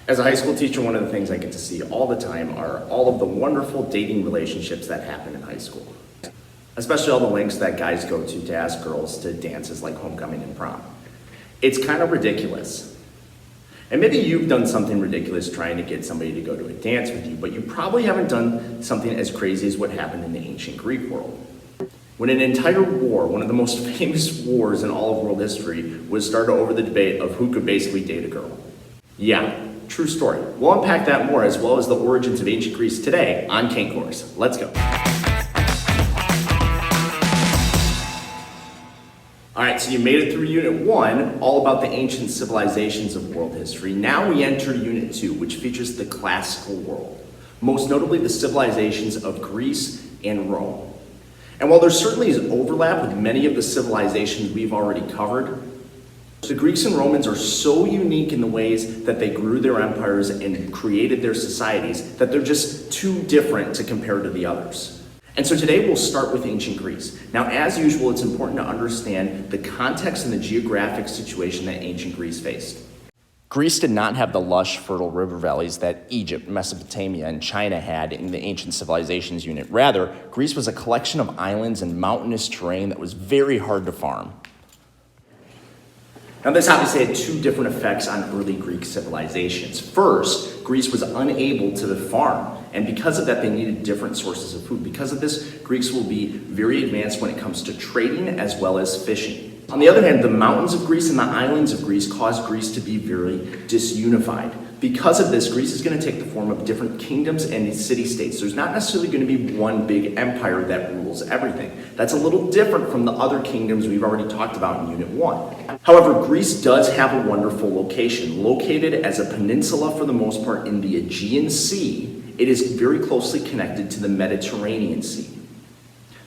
As a high school teacher, one of the things I get to see all the time are all of the wonderful dating relationships that happen in high school. Especially all the links that guys go to ask girls to dances like homecoming and prom. It's kind of ridiculous. And maybe you've done something ridiculous trying to get somebody to go to a dance with you, but you probably haven't done something as crazy as what happened in the ancient Greek world. When an entire war, one of the most famous wars in all of world history, was started over the debate of who could basically date a girl. Yeah, true story. We'll unpack that more, as well as the origins of ancient Greece today on Cain Course. Let's go. All right, so you made it through Unit 1, all about the ancient civilizations of world history. Now we enter Unit 2, which features the classical world, most notably the civilizations of Greece and Rome. And while there certainly is overlap with many of the civilizations we've already covered, the Greeks and Romans are so unique in the ways that they grew their empires and created their societies that they're just too different to compare to the others. And so today we'll start with ancient Greece. Now, as usual, it's important to understand the context and the geographic situation that ancient Greece faced. Greece did not have the lush, fertile river valleys that Egypt, Mesopotamia, and China had in the ancient civilizations unit. Rather, Greece was a collection of islands and mountainous terrain that was very hard to farm. Now, this obviously had two different effects on early Greek civilizations. First, Greece was unable to farm, and because of that, they needed different sources of food. Because of this, Greeks will be very advanced when it comes to trading as well as fishing. On the other hand, the mountains of Greece and the islands of Greece caused Greece to be very disunified. Because of this, Greece is going to take the form of different kingdoms and city-states. There's not necessarily going to be one big empire that rules everything. That's a little different from the other kingdoms we've already talked about in Unit 1. However, Greece does have a wonderful location. Located as a peninsula for the most part in the Aegean Sea, it is very closely connected to the Mediterranean Sea.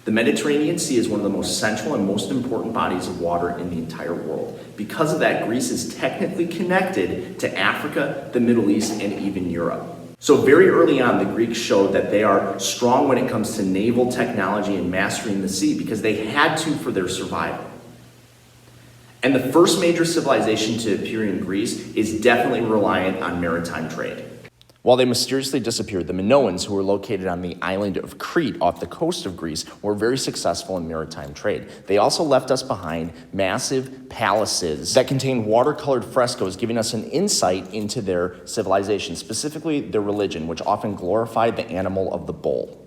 The Mediterranean Sea is one of the most central and most important bodies of water in the entire world. Because of that, Greece is technically connected to Africa, the Middle East, and even Europe. So very early on, the Greeks showed that they are strong when it comes to naval technology and mastering the sea because they had to for their survival. And the first major civilization to appear in Greece is definitely reliant on maritime trade. While they mysteriously disappeared, the Minoans, who were located on the island of Crete off the coast of Greece, were very successful in maritime trade. They also left us behind massive palaces that contained watercolored frescoes, giving us an insight into their civilization, specifically their religion, which often glorified the animal of the bull.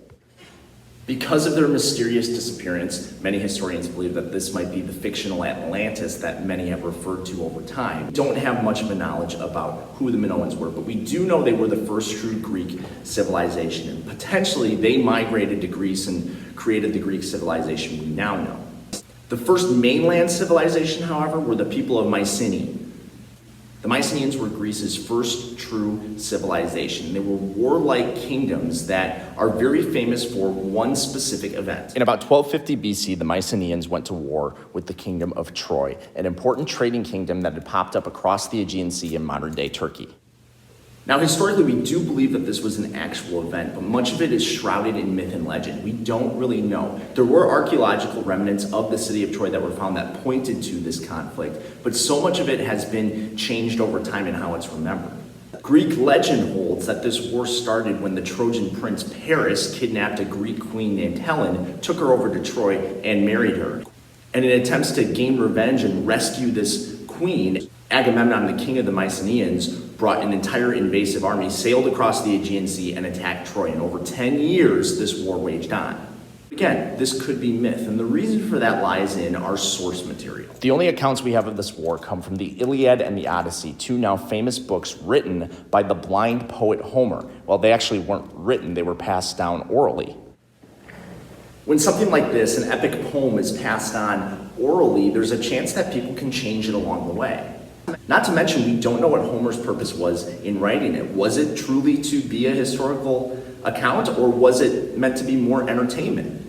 Because of their mysterious disappearance, many historians believe that this might be the fictional Atlantis that many have referred to over time. We don't have much of a knowledge about who the Minoans were, but we do know they were the first true Greek civilization, and potentially they migrated to Greece and created the Greek civilization we now know. The first mainland civilization, however, were the people of Mycenae. The Mycenaeans were Greece's first true civilization. They were warlike kingdoms that are very famous for one specific event. In about 1250 BC, the Mycenaeans went to war with the kingdom of Troy, an important trading kingdom that had popped up across the Aegean Sea in modern-day Turkey. Now, historically, we do believe that this was an actual event, but much of it is shrouded in myth and legend. We don't really know. There were archaeological remnants of the city of Troy that were found that pointed to this conflict, but so much of it has been changed over time in how it's remembered. Greek legend holds that this war started when the Trojan prince Paris kidnapped a Greek queen named Helen, took her over to Troy, and married her. And in attempts to gain revenge and rescue this queen, Agamemnon, the king of the Mycenaeans, brought an entire invasive army, sailed across the Aegean Sea, and attacked Troy. And over 10 years, this war waged on. Again, this could be myth, and the reason for that lies in our source material. The only accounts we have of this war come from the Iliad and the Odyssey, two now famous books written by the blind poet Homer. Well, they actually weren't written, they were passed down orally. When something like this, an epic poem, is passed on orally, there's a chance that people can change it along the way. Not to mention, we don't know what Homer's purpose was in writing it. Was it truly to be a historical account, or was it meant to be more entertainment?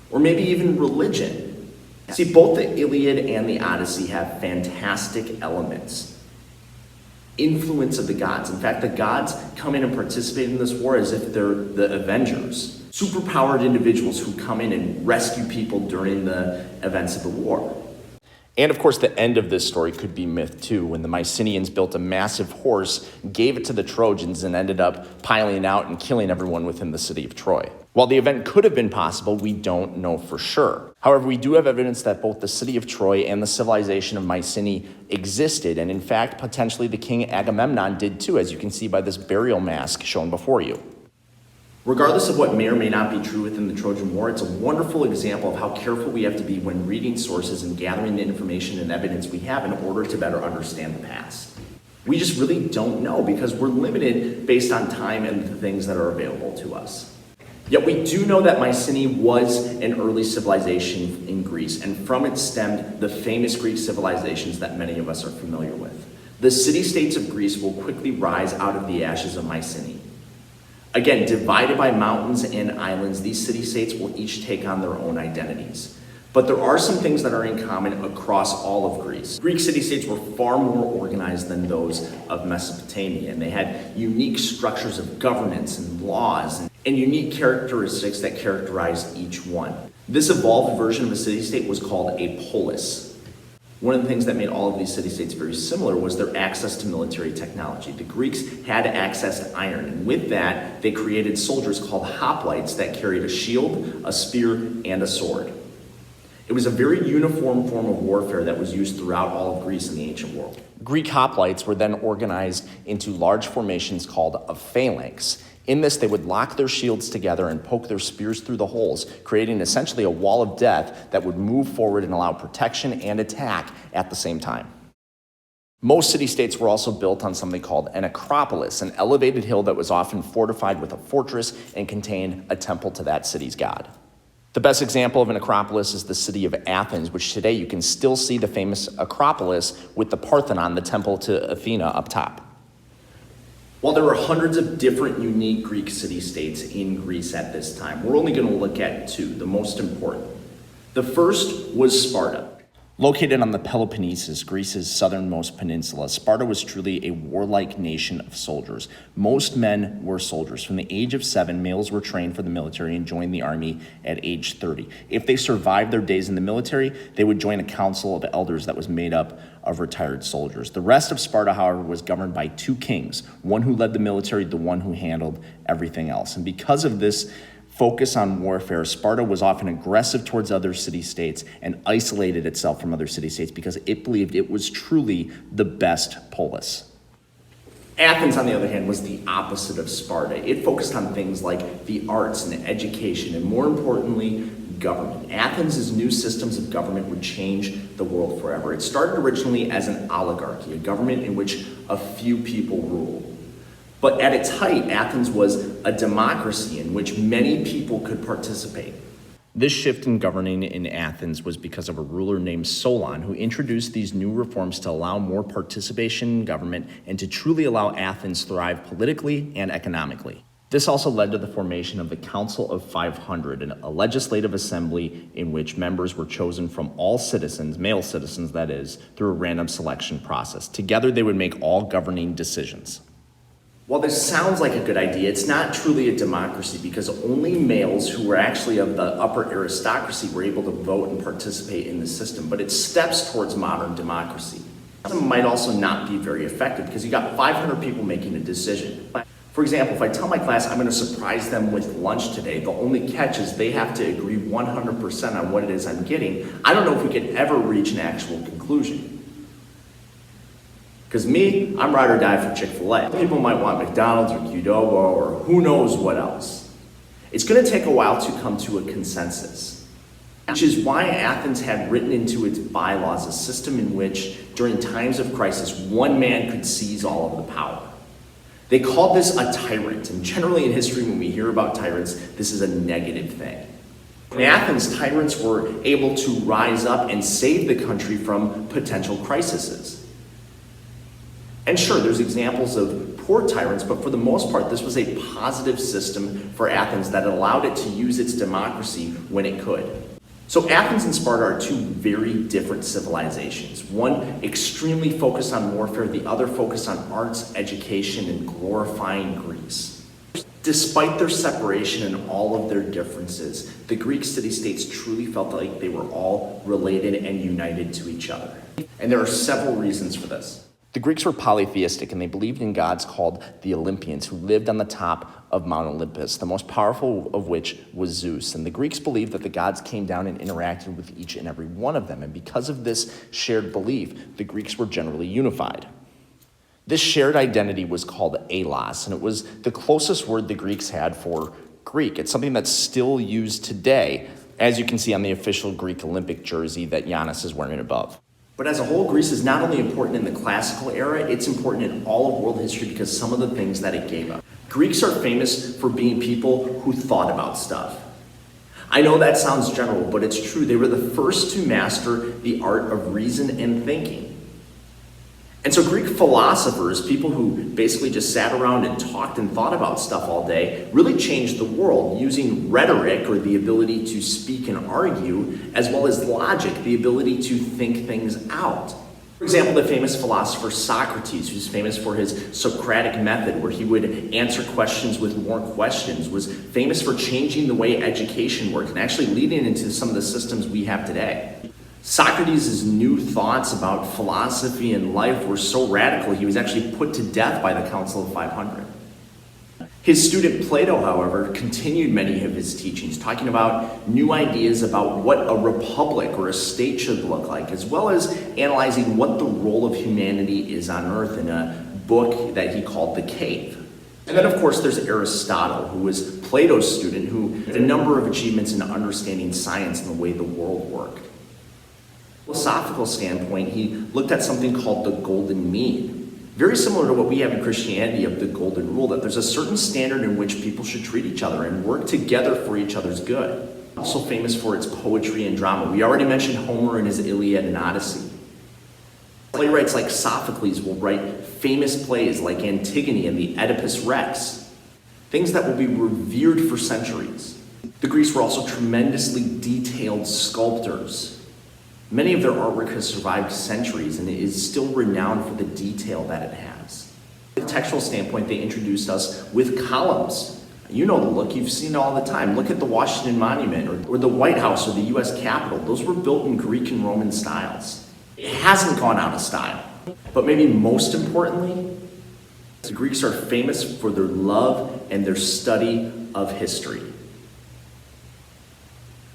Or maybe even religion? See, both the Iliad and the Odyssey have fantastic elements. Influence of the gods. In fact, the gods come in and participate in this war as if they're the Avengers. Superpowered individuals who come in and rescue people during the events of the war. And of course, the end of this story could be myth too, when the Mycenaeans built a massive horse, gave it to the Trojans, and ended up piling out and killing everyone within the city of Troy. While the event could have been possible, we don't know for sure. However, we do have evidence that both the city of Troy and the civilization of Mycenae existed, and in fact, potentially the king Agamemnon did too, as you can see by this burial mask shown before you. Regardless of what may or may not be true within the Trojan War, it's a wonderful example of how careful we have to be when reading sources and gathering the information and evidence we have in order to better understand the past. We just really don't know because we're limited based on time and the things that are available to us. Yet we do know that Mycenae was an early civilization in Greece, and from it stemmed the famous Greek civilizations that many of us are familiar with. The city-states of Greece will quickly rise out of the ashes of Mycenae. Again, divided by mountains and islands, these city-states will each take on their own identities. But there are some things that are in common across all of Greece. Greek city-states were far more organized than those of Mesopotamia, and they had unique structures of governance and laws and unique characteristics that characterized each one. This evolved version of a city-state was called a polis. One of the things that made all of these city-states very similar was their access to military technology. The Greeks had access to iron, and with that, they created soldiers called hoplites that carried a shield, a spear, and a sword. It was a very uniform form of warfare that was used throughout all of Greece in the ancient world. Greek hoplites were then organized into large formations called a phalanx. In this, they would lock their shields together and poke their spears through the holes, creating essentially a wall of death that would move forward and allow protection and attack at the same time. Most city-states were also built on something called an Acropolis, an elevated hill that was often fortified with a fortress and contained a temple to that city's god. The best example of an Acropolis is the city of Athens, which today you can still see the famous Acropolis with the Parthenon, the temple to Athena, up top. While there were hundreds of different unique Greek city-states in Greece at this time, we're only going to look at two, the most important. The first was Sparta. Located on the Peloponnesus, Greece's southernmost peninsula, Sparta was truly a warlike nation of soldiers. Most men were soldiers. From the age of 7, males were trained for the military and joined the army at age 30. If they survived their days in the military, they would join a council of elders that was made up of retired soldiers. The rest of Sparta, however, was governed by 2 kings, one who led the military, the one who handled everything else. And because of this focus on warfare, Sparta was often aggressive towards other city-states and isolated itself from other city-states because it believed it was truly the best polis. Athens, on the other hand, was the opposite of Sparta. It focused on things like the arts and education, and more importantly, government. Athens' new systems of government would change the world forever. It started originally as an oligarchy, a government in which a few people ruled. But at its height, Athens was a democracy in which many people could participate. This shift in governing in Athens was because of a ruler named Solon, who introduced these new reforms to allow more participation in government and to truly allow Athens to thrive politically and economically. This also led to the formation of the Council of 500, a legislative assembly in which members were chosen from all citizens, male citizens that is, through a random selection process. Together, they would make all governing decisions. While this sounds like a good idea, it's not truly a democracy because only males who were actually of the upper aristocracy were able to vote and participate in the system, but it's steps towards modern democracy. It might also not be very effective because you got 500 people making a decision. For example, if I tell my class I'm going to surprise them with lunch today, the only catch is they have to agree 100% on what it is I'm getting. I don't know if we could ever reach an actual conclusion. Because me, I'm ride or die for Chick-fil-A. People might want McDonald's or Qdoba or who knows what else. It's going to take a while to come to a consensus, which is why Athens had written into its bylaws a system in which, during times of crisis, one man could seize all of the power. They called this a tyrant, and generally in history when we hear about tyrants, this is a negative thing. In Athens, tyrants were able to rise up and save the country from potential crises. And sure, there's examples of poor tyrants, but for the most part, this was a positive system for Athens that allowed it to use its democracy when it could. So Athens and Sparta are two very different civilizations. One extremely focused on warfare, the other focused on arts, education, and glorifying Greece. Despite their separation and all of their differences, the Greek city-states truly felt like they were all related and united to each other. And there are several reasons for this. The Greeks were polytheistic, and they believed in gods called the Olympians, who lived on the top of Mount Olympus, the most powerful of which was Zeus. And the Greeks believed that the gods came down and interacted with each and every one of them. And because of this shared belief, the Greeks were generally unified. This shared identity was called alos, and it was the closest word the Greeks had for Greek. It's something that's still used today, as you can see on the official Greek Olympic jersey that Giannis is wearing above. But as a whole, Greece is not only important in the classical era, it's important in all of world history because some of the things that it gave us. Greeks are famous for being people who thought about stuff. I know that sounds general, but it's true. They were the first to master the art of reason and thinking. And so Greek philosophers, people who basically just sat around and talked and thought about stuff all day, really changed the world using rhetoric, or the ability to speak and argue, as well as logic, the ability to think things out. For example, the famous philosopher Socrates, who's famous for his Socratic method, where he would answer questions with more questions, was famous for changing the way education worked and actually leading into some of the systems we have today. Socrates' new thoughts about philosophy and life were so radical, he was actually put to death by the Council of 500. His student Plato, however, continued many of his teachings, talking about new ideas about what a republic or a state should look like, as well as analyzing what the role of humanity is on Earth in a book that he called The Cave. And then, of course, there's Aristotle, who was Plato's student, who had a number of achievements in understanding science and the way the world worked. From a philosophical standpoint, he looked at something called the golden mean. Very similar to what we have in Christianity of the golden rule, that there's a certain standard in which people should treat each other and work together for each other's good. Also famous for its poetry and drama. We already mentioned Homer and his Iliad and Odyssey. Playwrights like Sophocles will write famous plays like Antigone and the Oedipus Rex, things that will be revered for centuries. The Greeks were also tremendously detailed sculptors. Many of their artwork has survived centuries and is still renowned for the detail that it has. From a textual standpoint, they introduced us with columns. You know the look, you've seen it all the time. Look at the Washington Monument or the White House or the US Capitol. Those were built in Greek and Roman styles. It hasn't gone out of style. But maybe most importantly, the Greeks are famous for their love and their study of history.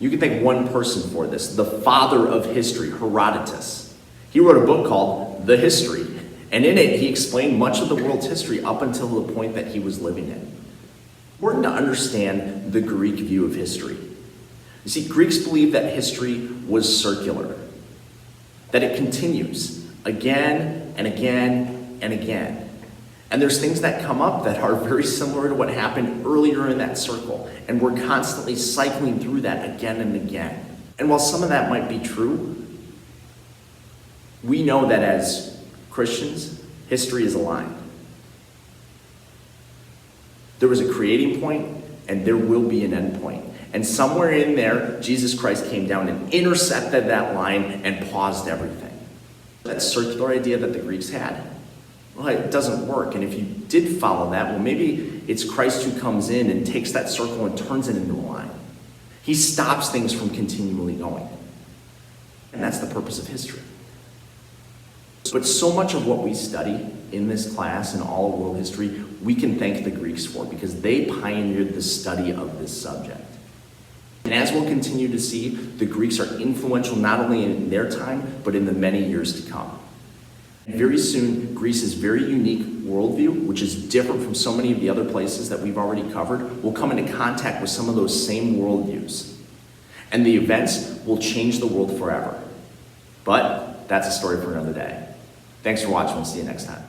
You can thank one person for this, the father of history, Herodotus. He wrote a book called The History, and in it he explained much of the world's history up until the point that he was living in. It's important to understand the Greek view of history. You see, Greeks believed that history was circular, that it continues again and again and again. And there's things that come up that are very similar to what happened earlier in that circle. And we're constantly cycling through that again and again. And while some of that might be true, we know that as Christians, history is aligned. There was a creating point, and there will be an end point. And somewhere in there, Jesus Christ came down and intercepted that line and paused everything. That circular idea that the Greeks had, well, it doesn't work. And if you did follow that, well, maybe it's Christ who comes in and takes that circle and turns it into a line. He stops things from continually going. And that's the purpose of history. But so much of what we study in this class and all of world history, we can thank the Greeks for, because they pioneered the study of this subject. And as we'll continue to see, the Greeks are influential not only in their time, but in the many years to come. Very soon, Greece's very unique worldview, which is different from so many of the other places that we've already covered, will come into contact with some of those same worldviews. And the events will change the world forever. But that's a story for another day. Thanks for watching. We'll see you next time.